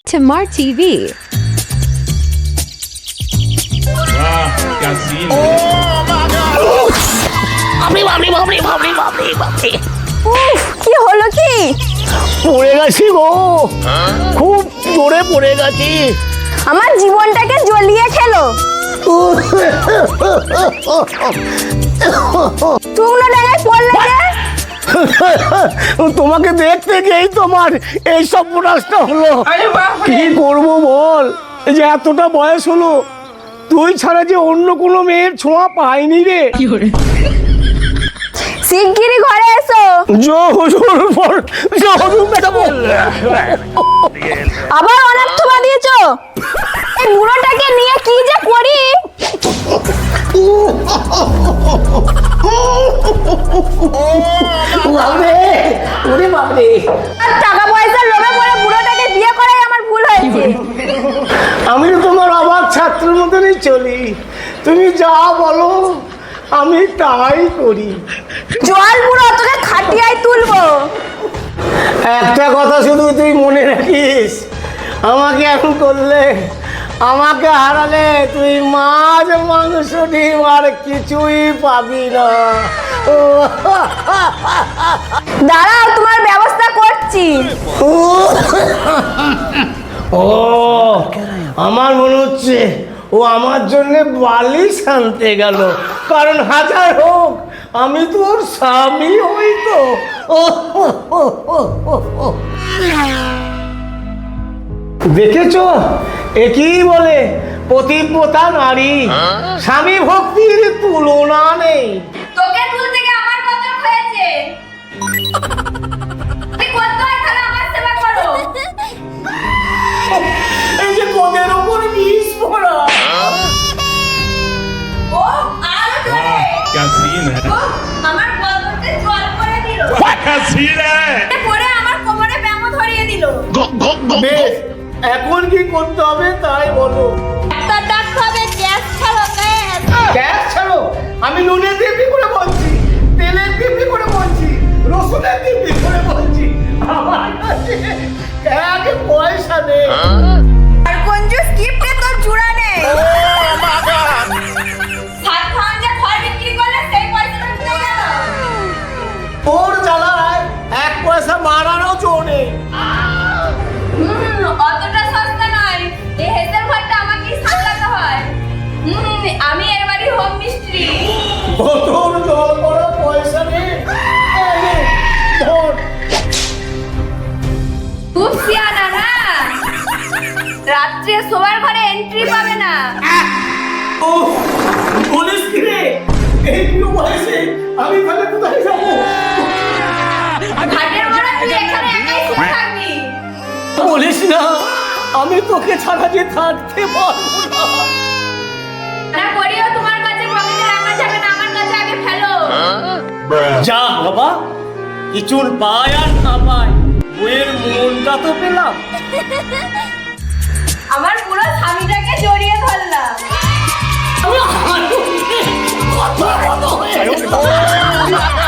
Tamar TV. वाह क्या scene है। কি হলো কি? পড়ে গেছি গো, খুব জোরে পড়ে গেছি। আমার জীবনটাকে জ্বলিয়ে খেলো। শুকনো ডাঙায় পড়লে যে? তোমাকে দেখতে গিয়েই তোমার এই সর্বনাশটা হলো। কি করবো বল, এই যে এতটা বয়স হলো, তুই ছাড়া যে অন্য কোনো মেয়ের ছোঁয়া পাইনি রে। শিগগিরই ঘরে এসো। আবার অনেক থোবা দিয়েছো। এই বুড়োটাকে নিয়ে কি যে করি। আর টাকা পয়সার লোভে পড়ে বুড়োটাকে বিয়ে করাই আমার ভুল হয়েছে। আমি তো তোমার অবাক ছাত্রের মতনই চলি, তুমি যা বলো আমি তাই করি। জল বুড়ো, তোকে খাটিয়ায় তুলবো। একটা কথা শুধু তুই মনে রাখিস, আমাকে এখন করলে, আমাকে হারালে তুই মাছ মাংস ডিম আর কিছুই পাবি না। দাঁড়াও, তোমার ব্যবস্থা করছি। ও আমার মনে হচ্ছে ও আমার জন্য বালিশ আনতে গেল, কারণ হাজার হোক আমি তোর স্বামী হই তো। দেখেছো, একই বলে পতিব্রতা নারী, স্বামী ভক্তির তুলনা নেই। তোকে তুলতে গিয়ে আমার কদর হয়েছে। তুই করতে হয় তাহলে আমার সেবা করো। এই যে কোদের উপর বিষ পড়া। ও আরো জোরে। क्या सीन है। ও আমার কদরকে জল করে দিল। क्या सीन है। পরে আমার কোমরে ব্যামো ধরিয়ে দিল। বেশ, এখন কি করতে হবে তাই বলো। একটা ডাক্তার হবে গ্যাস ছাড়ো গ্যাস। গ্যাস ছাড়ো, আমি নুনের দিব্যি করে বলছি, তেলের দিব্যি করে বলছি, রসুনের দিব্যি করে বলছি, আমার কাছে এক পয়সা নেই। আর কঞ্জুস গিফটে তোর জুড়া নেই। সাত ভাঙা ঘর বিক্রি করলে সেই পয়সাটা উঠে গেল। ওর জ্বালায় এক পয়সা মারারও জো নেই। অতটা সস্তা নয়। এই হেসেল ঘরটা আমাকেই সামলাতে হয়। আমি এর বাড়ি হোম মিস্ত্রি। তোর জল করা পয়সা নেই। এই নে, ধর। খুব সিয়ানা না? রাত্রে শোবার ঘরে এন্ট্রি পাবে না। ও বলিস কি রে, এই বুড়ো বয়সে আমি তাহলে কোথায় যাবো? ঘাটের মোড়া তুই এখানে একাই শুয়ে থাকবি। বলিস না, আমি তোকে ছাড়া যে থাকতে পারবো না। না করিও তোমার কাছে পকেটে রাখা যাবে না, আমার কাছে আগে ফেলো। যা বাবা, কিছু পায় আর না পায়, বইয়ের মনটা তো পেলাম। আমার পুরো স্বামীটাকে জড়িয়ে ধরলাম। কত বড় হয়ে গেল।